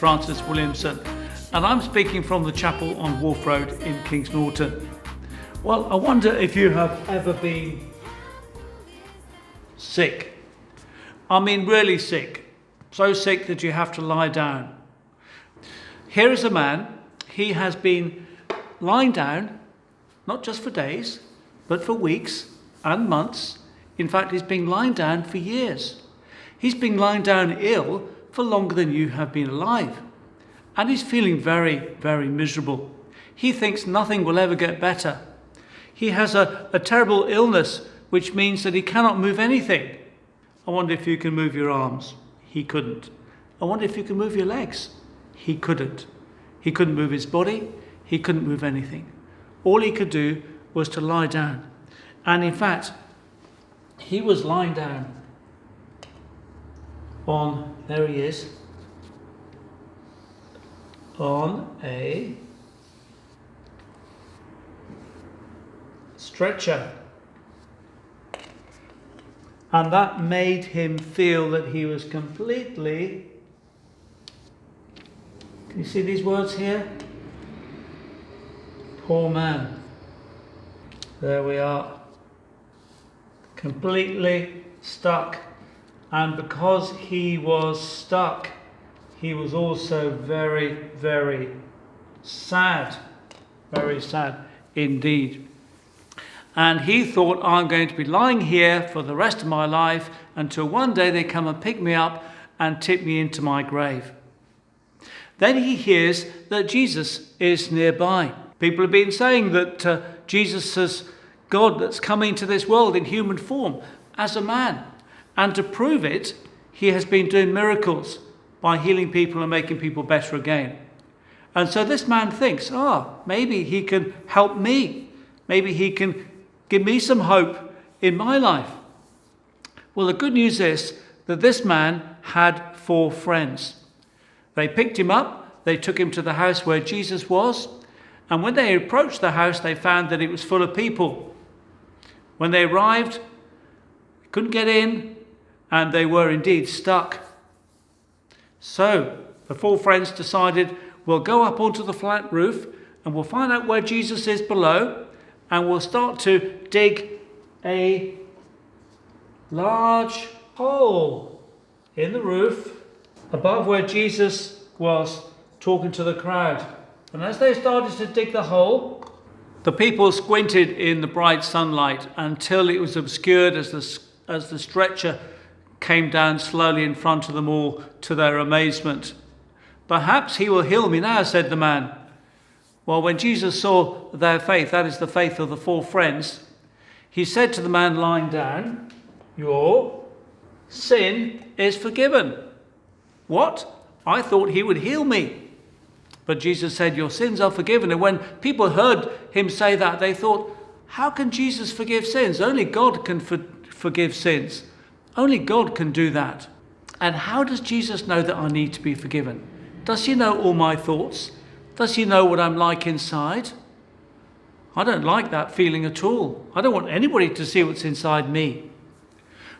Francis Williamson, and I'm speaking from the chapel on Wharf Road in Kings Norton. Well, I wonder if you have ever been sick. I mean really sick. So sick that you have to lie down. Here is a man, he has been lying down, not just for days, but for weeks and months. In fact, he's been lying down for years. He's been lying down ill for longer than you have been alive. And he's feeling very, very miserable. He thinks nothing will ever get better. He has a terrible illness, which means that he cannot move anything. I wonder if you can move your arms. He couldn't. I wonder if you can move your legs. He couldn't. He couldn't move his body. He couldn't move anything. All he could do was to lie down. And in fact, he was lying down there he is, on a stretcher. And that made him feel that he was completely, can you see these words here? Poor man. There we are. Completely stuck. And because he was stuck, he was also very, very sad. Very sad indeed. And he thought, I'm going to be lying here for the rest of my life until one day they come and pick me up and tip me into my grave. Then he hears that Jesus is nearby. People have been saying that Jesus is God that's coming to this world in human form as a man. And to prove it, he has been doing miracles by healing people and making people better again. And so this man thinks, maybe he can help me. Maybe he can give me some hope in my life. Well, the good news is that this man had 4 friends. They picked him up, they took him to the house where Jesus was, and when they approached the house, they found that it was full of people. When they arrived, they couldn't get in, and they were indeed stuck. So the 4 friends decided, we'll go up onto the flat roof, and we'll find out where Jesus is below, and we'll start to dig a large hole in the roof above where Jesus was talking to the crowd. And as they started to dig the hole, the people squinted in the bright sunlight until it was obscured as the stretcher came down slowly in front of them all, to their amazement. Perhaps he will heal me now, said the man. Well, when Jesus saw their faith, that is the faith of the 4 friends, he said to the man lying down, your sin is forgiven. What? I thought he would heal me. But Jesus said, your sins are forgiven. And when people heard him say that, they thought, how can Jesus forgive sins? Only God can forgive sins. Only God can do that. And how does Jesus know that I need to be forgiven? Does he know all my thoughts? Does he know what I'm like inside? I don't like that feeling at all. I don't want anybody to see what's inside me.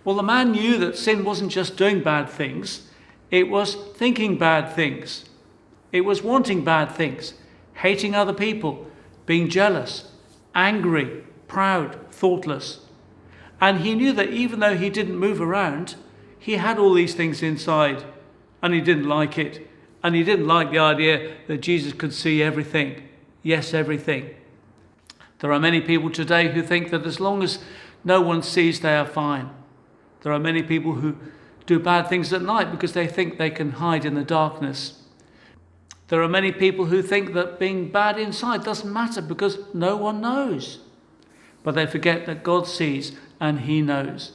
Well, the man knew that sin wasn't just doing bad things. It was thinking bad things. It was wanting bad things, hating other people, being jealous, angry, proud, thoughtless. And he knew that even though he didn't move around, he had all these things inside, and he didn't like it. And he didn't like the idea that Jesus could see everything. Yes, everything. There are many people today who think that as long as no one sees, they are fine. There are many people who do bad things at night because they think they can hide in the darkness. There are many people who think that being bad inside doesn't matter because no one knows. But they forget that God sees and he knows.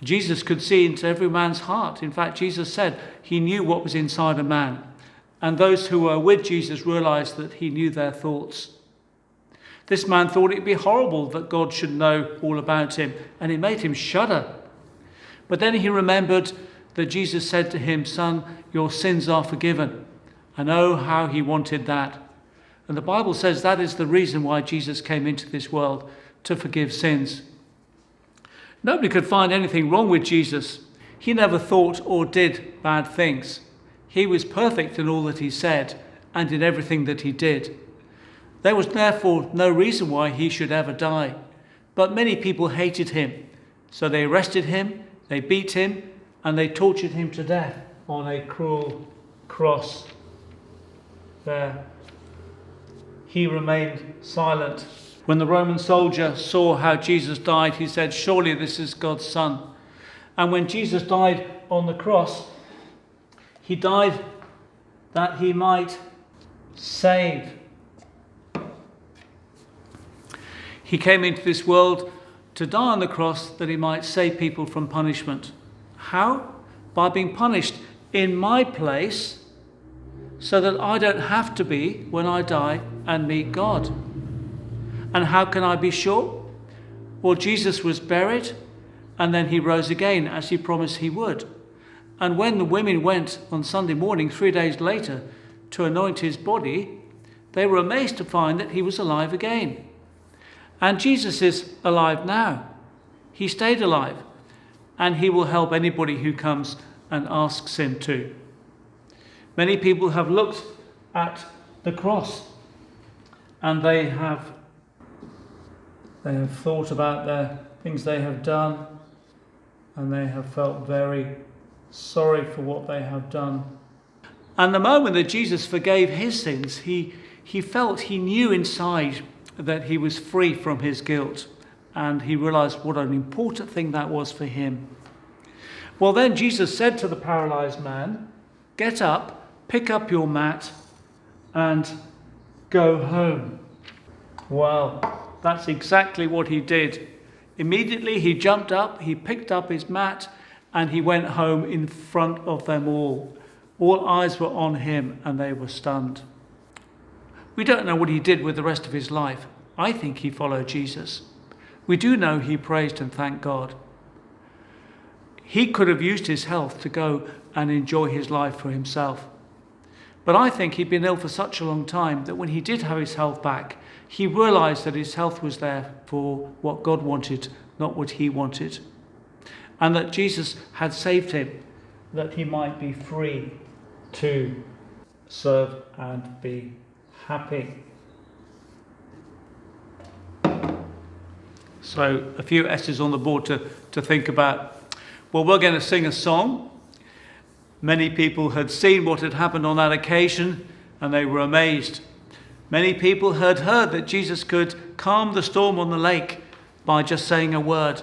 Jesus could see into every man's heart. In fact, Jesus said he knew what was inside a man. And those who were with Jesus realized that he knew their thoughts. This man thought it'd be horrible that God should know all about him, and it made him shudder. But then he remembered that Jesus said to him, son, your sins are forgiven. And oh, how he wanted that. And the Bible says that is the reason why Jesus came into this world, to forgive sins. Nobody could find anything wrong with Jesus. He never thought or did bad things. He was perfect in all that he said and in everything that he did. There was therefore no reason why he should ever die. But many people hated him. So they arrested him, they beat him, and they tortured him to death on a cruel cross. There, he remained silent. When the Roman soldier saw how Jesus died, he said, "Surely this is God's Son." And when Jesus died on the cross, he died that he might save. He came into this world to die on the cross that he might save people from punishment. How? By being punished in my place, so that I don't have to be when I die and meet God. And how can I be sure? Well, Jesus was buried and then he rose again as he promised he would. And when the women went on Sunday morning, 3 days later, to anoint his body, they were amazed to find that he was alive again. And Jesus is alive now. He stayed alive, and he will help anybody who comes and asks him to. Many people have looked at the cross and they have thought about the things they have done, and they have felt very sorry for what they have done. And the moment that Jesus forgave his sins, he knew inside that he was free from his guilt, and he realized what an important thing that was for him. Well, then Jesus said to the paralyzed man, "Get up, pick up your mat, and go home." Well, that's exactly what he did. Immediately he jumped up, he picked up his mat, and he went home in front of them all. All eyes were on him, and they were stunned. We don't know what he did with the rest of his life. I think he followed Jesus. We do know he praised and thanked God. He could have used his health to go and enjoy his life for himself. But I think he'd been ill for such a long time that when he did have his health back, he realized that his health was there for what God wanted, not what he wanted. And that Jesus had saved him, that he might be free to serve and be happy. So a few S's on the board to think about. Well, we're going to sing a song. Many people had seen what had happened on that occasion, and they were amazed. Many people had heard that Jesus could calm the storm on the lake by just saying a word.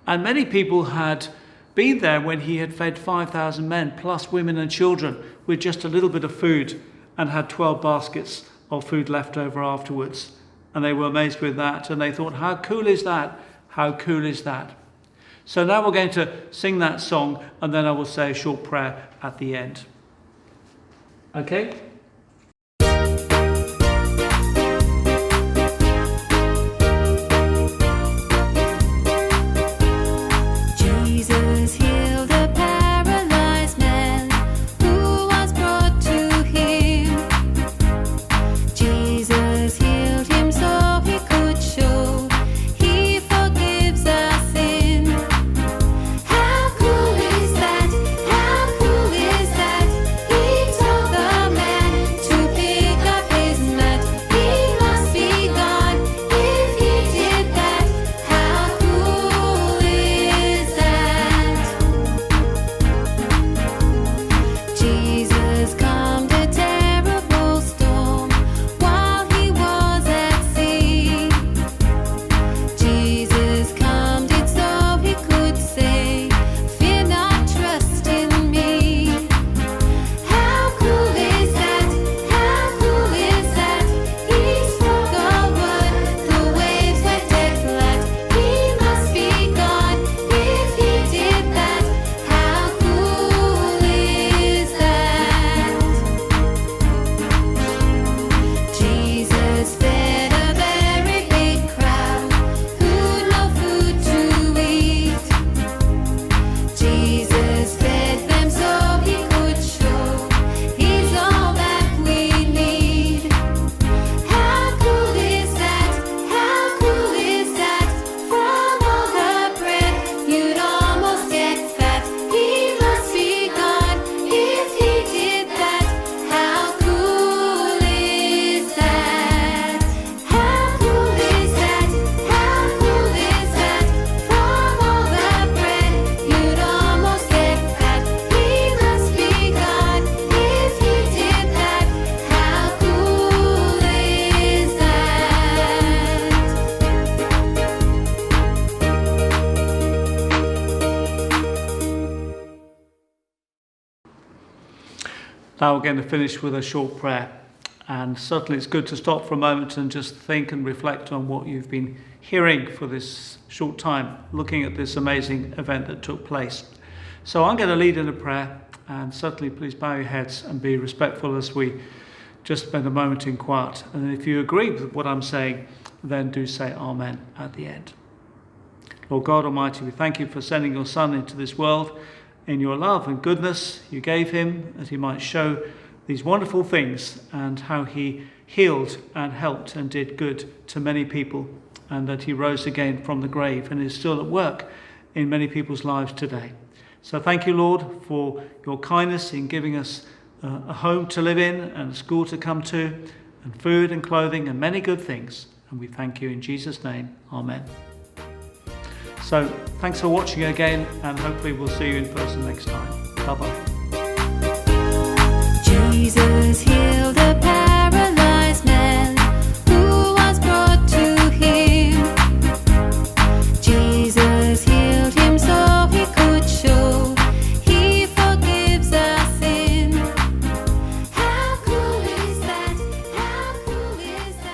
And many people had been there when he had fed 5,000 men, plus women and children, with just a little bit of food, and had 12 baskets of food left over afterwards. And they were amazed with that, and they thought, how cool is that? How cool is that? So now we're going to sing that song, and then I will say a short prayer at the end. Okay? How cool is that? He took the man Now we're going to finish with a short prayer. And certainly it's good to stop for a moment and just think and reflect on what you've been hearing for this short time, looking at this amazing event that took place. So I'm going to lead in a prayer, and certainly please bow your heads and be respectful as we just spend a moment in quiet. And if you agree with what I'm saying, then do say Amen at the end. Lord God Almighty, we thank you for sending your Son into this world. In your love and goodness, you gave him that he might show these wonderful things and how he healed and helped and did good to many people, and that he rose again from the grave and is still at work in many people's lives today. So thank you, Lord, for your kindness in giving us a home to live in and a school to come to and food and clothing and many good things. And we thank you in Jesus' name. Amen. So thanks for watching again, and hopefully we'll see you in person next time. Bye-bye.